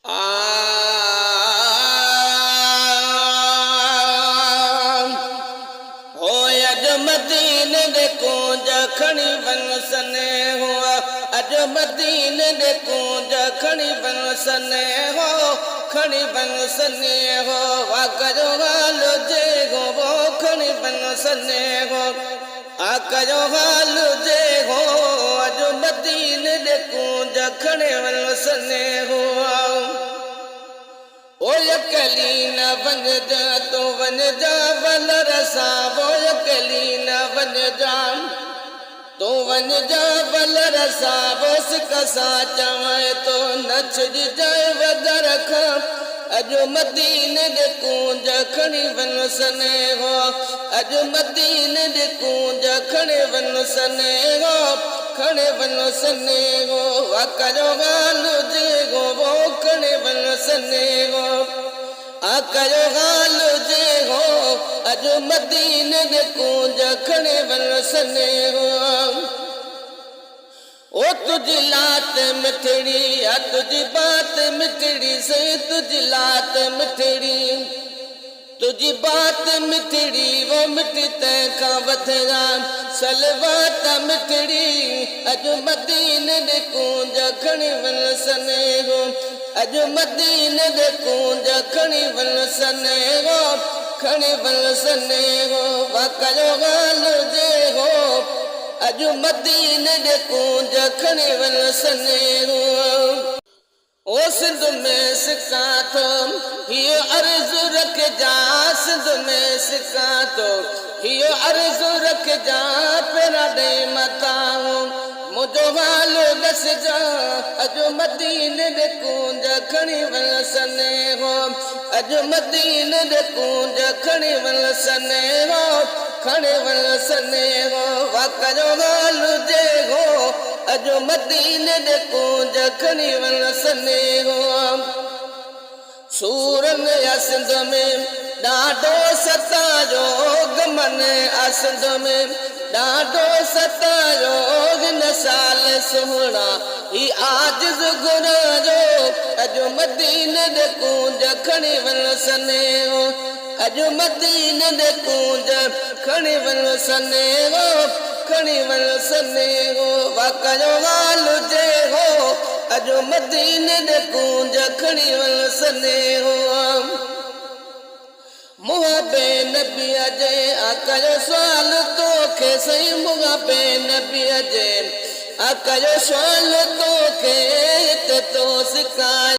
हो अज मदीने दे कूंज खणी वन सने हो अज मदीने दे कूंज खणी वन सने हो खणी वन सने हो वाकजो हाल जे गो वो खणी वन सने हो आकजो हाल जे हो अज मदीने दे कूंज खणी वन सने हो ओ यकली न वन जा तो वन जा वल रसा वो यकली न वन जा तो वन जा वल रसा वो सिकसा चवाए तो नच जाए वदर खा अजो मदीने दे कूंज खणी वन सने हो अजो मदीने दे कूंज खणी वन सने हो खणे वन सने हो वाकजो गाल जे गो वो खणे वन सने हो आकजो गाल जे हो अजो मदीने दे कूंज खणे वन सने हो ओ तुझी लात मिठड़ी आ तुझी बात मिठड़ी से तुझी लात मिठड़ी तुझी बात मिठड़ी वो मिठी तंहिंखा वधरा सलवात मिठड़ी अजो मदीने दे कूंज खणी वन सने हो अजो मदीने दे कूंज खणी वन सने हो खणी वन सने हो वाकजो गाल जे हो अजो मदीने दे कूंज खणी वन सने हो ओ सिंध में सिका थो हियो अर्ज़ु रख जा सिंध में सिका थो हियो अर्ज़ु रख जा पेरा दे मता मुझो हाल दस जा अजो मदीने दे कूंज खणी वन सने हो अजो मदीने दे कूंज खणी वन सने हो खणी वन सने हो वाकजो हाल जे हो अजो मदीने दे कूंज खणी वन सने हो सूरन या सिंध में ॾाढो सतायो गमन आ सिंध में ॾाढो सतायो हिन साल सुहिणा ही आजिज़ गुर जो अजो मदीने दे कूंज खणी वन सने हो अजो मदीने दे कूंज खणी वन सने हो खणी वन सने हो वाकजो हाल जे हो अजो मदीने दे कूंज खणी वन सने हो मुहबे नबी जे आकजो सवाल तोखे सही मुहबे नबी जे आकजो सवाल तोखे तो सिकाए